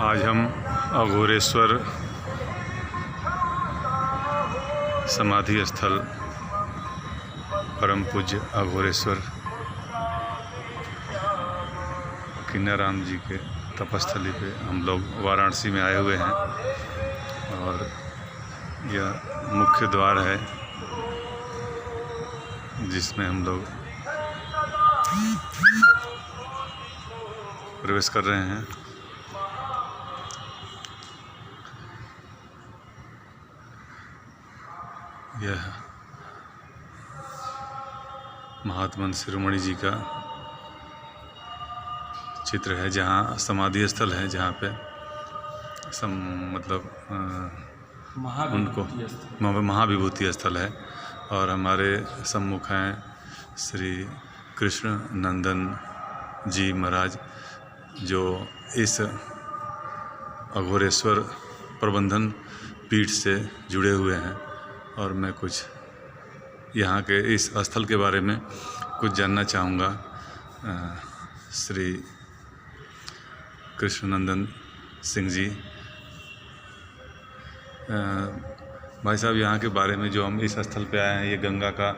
आज हम अघोरेश्वर समाधि स्थल परम पूज्य अघोरेश्वर किन्नाराम जी के तपस्थली पे हम लोग वाराणसी में आए हुए हैं और यह मुख्य द्वार है जिसमें हम लोग प्रवेश कर रहे हैं। यह महात्मा शिरोमणि जी का चित्र है, जहाँ समाधि स्थल है, जहाँ पे उनको महाविभूति स्थल है। और हमारे सम्मुख हैं श्री कृष्ण नंदन जी महाराज, जो इस अघोरेश्वर प्रबंधन पीठ से जुड़े हुए हैं। और मैं कुछ यहाँ के इस स्थल के बारे में कुछ जानना चाहूँगा। श्री कृष्णनंदन सिंह जी, भाई साहब, यहाँ के बारे में जो हम इस स्थल पे आए हैं, ये गंगा का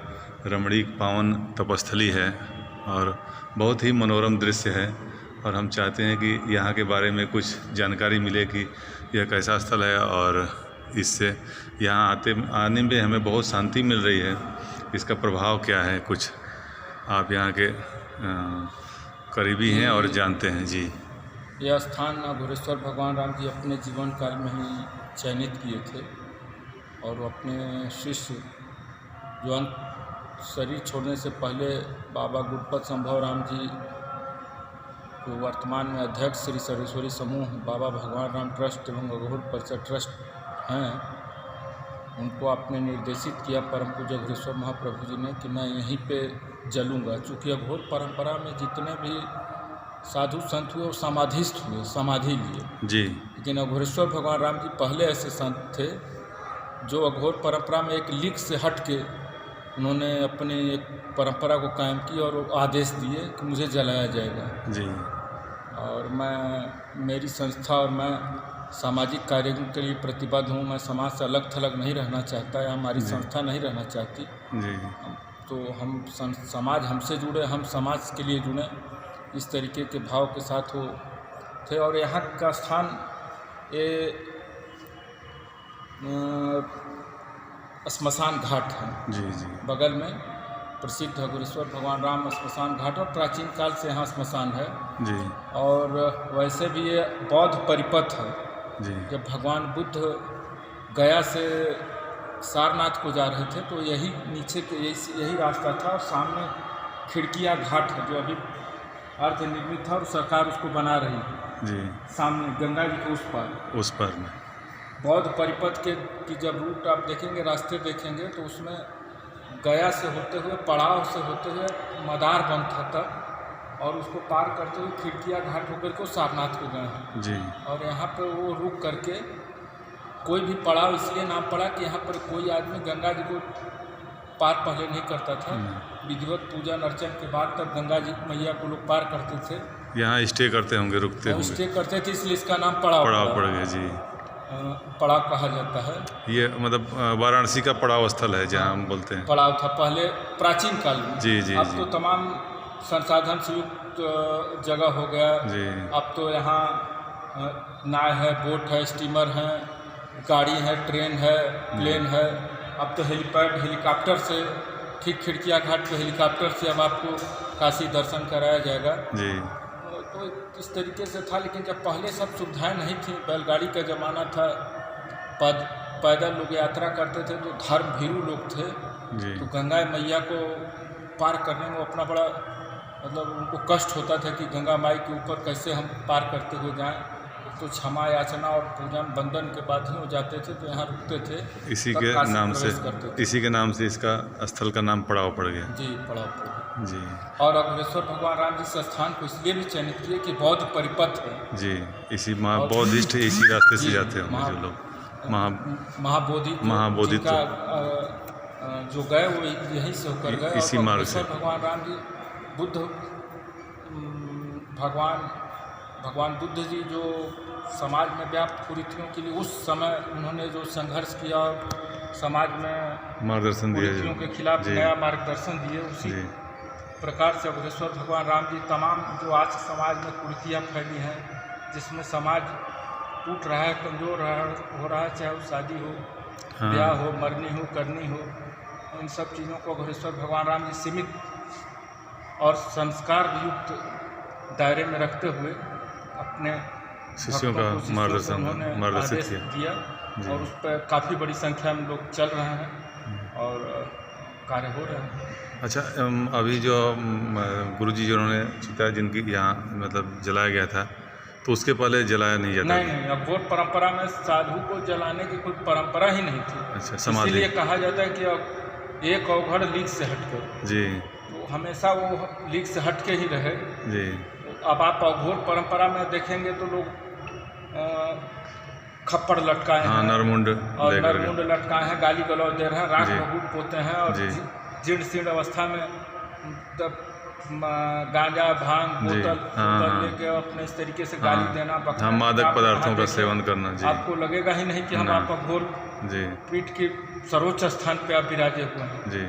रमणीक पावन तपस्थली है और बहुत ही मनोरम दृश्य है। और हम चाहते हैं कि यहाँ के बारे में कुछ जानकारी मिले कि यह कैसा स्थल है और इससे यहाँ आने में हमें बहुत शांति मिल रही है। इसका प्रभाव क्या है, कुछ आप यहाँ के करीबी हैं और जानते हैं जी। यह स्थान अघोरेश्वर भगवान राम जी अपने जीवन काल में ही चयनित किए थे और अपने शिष्य जो अंत शरीर छोड़ने से पहले बाबा गुरुपद संभव राम जी, जो वर्तमान में अध्यक्ष श्री सर्वेश्वरी समूह बाबा भगवान राम ट्रस्ट एवं अघोर परिसर ट्रस्ट हैं, उनको आपने निर्देशित किया परम पूज्य अघोरेश्वर महाप्रभु जी ने कि मैं यहीं पे जलूँगा। चूँकि अघोर परंपरा में जितने भी साधु संत हुए और समाधिस्थ हुए, समाधि लिए जी, लेकिन अघोरेश्वर भगवान राम जी पहले ऐसे संत थे जो अघोर परंपरा में एक लीक से हट के उन्होंने अपनी एक परंपरा को कायम की और आदेश दिए कि मुझे जलाया जाएगा जी। और मेरी संस्था और मैं सामाजिक कार्यों के लिए प्रतिबद्ध हूँ। मैं समाज से अलग थलग नहीं रहना चाहता या हमारी संस्था नहीं रहना चाहती जी। तो हम समाज हमसे जुड़े, हम समाज के लिए जुड़े, इस तरीके के भाव के साथ वो थे। और यहाँ का स्थान ये श्मशान घाट है जी जी, बगल में प्रसिद्ध अघोरेश्वर भगवान राम श्मशान घाट, और प्राचीन काल से यहाँ श्मशान है जी। और वैसे भी ये बौद्ध परिपथ है जी। जब भगवान बुद्ध गया से सारनाथ को जा रहे थे तो यही नीचे के यही रास्ता था और सामने खिड़किया घाट है जो अभी अर्ध निर्मित था और सरकार उसको बना रही है जी। सामने गंगा जी के उस पार में बौद्ध परिपथ की जब रूट आप देखेंगे, रास्ते देखेंगे तो उसमें गया से होते हुए, पड़ाव से होते हुए मदार बंद था तक, और उसको पार करते हुए खिड़किया घाट होकर के सारनाथ को गए हैं जी। और यहाँ पर वो रुक करके कोई भी पड़ाव इसलिए नाम पड़ा कि यहाँ पर कोई आदमी गंगा जी को पार पहले नहीं करता था। विधिवत पूजन अर्चन के बाद तब गंगा जी मैया को लोग पार करते थे। यहाँ स्टे करते होंगे, रुकते होंगे। स्टे करते थे, इसलिए इसका नाम पड़ाव पड़ गया जी। पड़ाव कहा जाता है। ये मतलब वाराणसी का पड़ाव स्थल है जहाँ हम बोलते हैं पड़ाव था पहले प्राचीन काल में। जी जी। अब तो तमाम संसाधन से युक्त जगह हो गया जी। अब तो यहाँ नाव है, बोट है, स्टीमर है, गाड़ी है, ट्रेन है, प्लेन है। अब तो हेलीकॉप्टर से ठीक खिड़किया घाट पे हेलीकॉप्टर से अब आपको काशी दर्शन कराया जाएगा जी। तो इस तरीके से था, लेकिन जब पहले सब सुविधाएं नहीं थी, बैलगाड़ी का ज़माना था, पैदल लोग यात्रा करते थे, जो धर्म भीरू लोग थे जी। तो गंगा मैया को पार करने में अपना बड़ा उनको कष्ट होता था कि गंगा माई के ऊपर कैसे हम पार करते हुए जाएं। तो क्षमा याचना और पूजन बंदन के बाद ही हो जाते थे, तो यहाँ रुकते थे। इसी के नाम से इसका स्थल का नाम पड़ाव पड़ गया जी, पड़ाव पड़ गया जी। और अघोरेश्वर भगवान राम जी से स्थान को इसलिए भी चयनित किए कि बौद्ध परिपथ है जी। इसी बौद्धिस्ट इसी रास्ते से जाते हैं जो लोग महाबोधि का जो गए वो यहीं से होकर गए। इसी मार्ग से भगवान राम जी बुद्ध भगवान भगवान बुद्ध जी जो समाज में व्याप्त कुरीतियों के लिए उस समय उन्होंने जो संघर्ष किया और समाज में मार्गदर्शन दिया कुरीतियों के खिलाफ जी नया मार्गदर्शन दिए, उसी जी प्रकार से अघोरेश्वर भगवान राम जी तमाम जो आज समाज में कुरीतियाँ फैली हैं, जिसमें समाज टूट रहा है, कमज़ोर हो रहा है, चाहे वो शादी हो, हाँ ब्याह हो, मरनी हो, करनी हो, इन सब चीज़ों को अघोरेश्वर भगवान राम जी सीमित और संस्कार युक्त दायरे में रखते हुए अपने शिष्यों भक्तों का को, शिष्यों को उन्होंने मार्गदर्शित आदेश किया दिया जी। और उस पर काफ़ी बड़ी संख्या में लोग चल रहे हैं और कार्य हो रहे हैं। अच्छा अभी जो गुरुजी जिन्होंने चिता जिनकी यहाँ मतलब जलाया गया था, तो उसके पहले जलाया नहीं जाता नहीं नहीं, अघोर परंपरा में साधु को जलाने की कोई परंपरा ही नहीं थी। अच्छा, समाधि इसीलिए कहा जाता है कि एक अवघड़ लीक से हटकर, जी तो हमेशा वो लीक से हट के ही रहे। जी अब आप अघोर परंपरा में देखेंगे तो लोग खप्पड़ लटकाए हाँ, हैं नरमुंड और लेकर नरमुंड लटकाए हैं, गाली गलौज दे रहे हैं, राख जी। भभूत पोते हैं और जी। जीर्ण शीर्ण अवस्था में गांजा भांग जी, बोतल हाँ, हाँ। लेके अपने इस तरीके से गाली हाँ, देना, बकना। हाँ, मादक आप पदार्थों वहाँ का देखें, सेवन करना जी आपको लगेगा ही नहीं कि हम ना। आप अघोर जी पीठ के सर्वोच्च स्थान पे आप विराजे हुए हैं। जी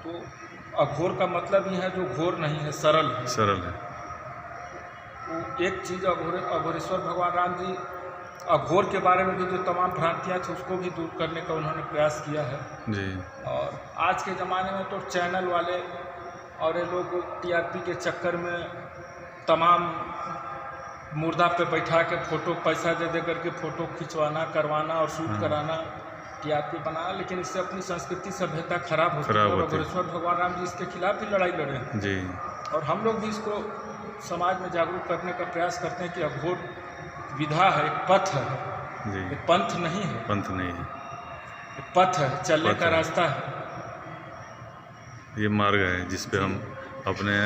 तो अघोर का मतलब ही है जो घोर नहीं है, सरल है। सरल है तो एक चीज़ अघोरेश्वर भगवान राम जी अघोर के बारे में भी जो तमाम भ्रांतियाँ थी उसको भी दूर करने का उन्होंने प्रयास किया है। जी और आज के ज़माने में तो चैनल वाले और ये लोग टीआरपी के चक्कर में तमाम मुर्दा पे बैठा के फ़ोटो पैसा दे करके फ़ोटो खिंचवाना, करवाना और शूट कराना, टीआरपी बनाना, लेकिन इससे अपनी संस्कृति सभ्यता खराब होती है। और अघोरेश्वर भगवान राम जी इसके खिलाफ ही लड़ाई लड़े हैं जी और हम लोग भी इसको समाज में जागरूक करने का प्रयास करते हैं कि अघोर विधा है, एक पथ है, जी एक पंथ नहीं है, पंथ नहीं है, एक पथ है, चलने पथ का है। रास्ता है। ये मार्ग है जिस पे हम अपने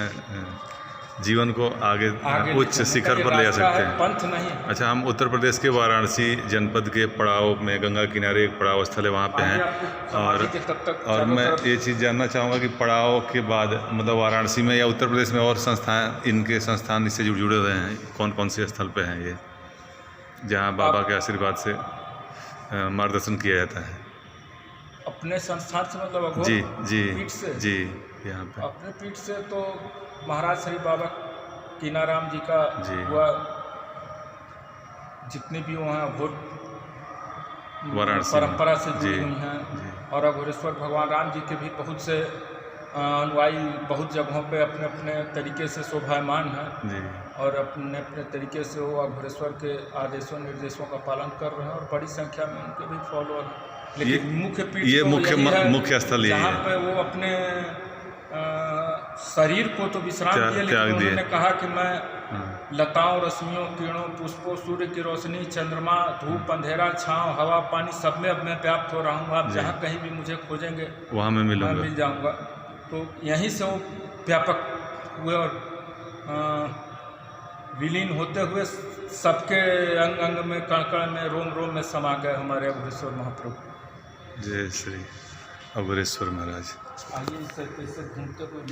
जीवन को आगे उच्च चलने शिखर का ये पर ले जा रास्ता सकते है, हैं। पंथ नहीं है। अच्छा, हम उत्तर प्रदेश के वाराणसी जनपद के पड़ाव में गंगा किनारे एक पड़ाव स्थल है, वहाँ पे आगे हैं आपको और समाधि के तब तक और चारों मैं तरफ- ये चीज़ जानना चाहूँगा कि पड़ाव के बाद मतलब वाराणसी में या उत्तर प्रदेश में और संस्थान, इनके संस्थान इससे जुड़े हुए हैं, कौन कौन से स्थल पे हैं ये, जहाँ बाबा के आशीर्वाद से मार्गदर्शन किया जाता है? अपने संस्थान से मतलब अघोर जी जी पीठ से जी यहाँ पे अपने पीठ से तो महाराज श्री बाबा कीनाराम जी का जी। हुआ, जितने भी वहाँ अघोर वाराणसी परंपरा से में। जुड़ी जी, हुई हैं जी। और अघोरेश्वर भगवान राम जी के भी बहुत से अनुयायी बहुत जगहों पे अपने अपने तरीके से शोभायमान हैं जी और अपने अपने तरीके से वो अघोरेश्वर के आदेशों निर्देशों का पालन कर रहे हैं और बड़ी संख्या में उनके भी फॉलोअर हैं। लेकिन मुख्य पीठ ये तो मुख्य यही है, मुख्य स्थल यही जहाँ है। पे वो अपने शरीर को तो विश्राम दिया, लेकिन त्याग दिए। उन्होंने कहा कि मैं हाँ, लताओं, रश्मियों, किरणों, पुष्पों, सूर्य की रोशनी, चंद्रमा, धूप, अंधेरा, छांव, हवा, पानी, सब में अब मैं व्याप्त हो रहा हूँ। आप जी। जहाँ कहीं भी मुझे खोजेंगे वहाँ मैं मैं मिलूँगा। मिल जाऊँगा। तो यहीं से वो व्यापक हुए और विलीन होते हुए सबके अंग अंग में, कण कण में, रोम रोम में समा गए हमारे अघोरेश्वर महाप्रभु। जय श्री अघोरेश्वर महाराज। आइए इस तरीके से घूमते हुए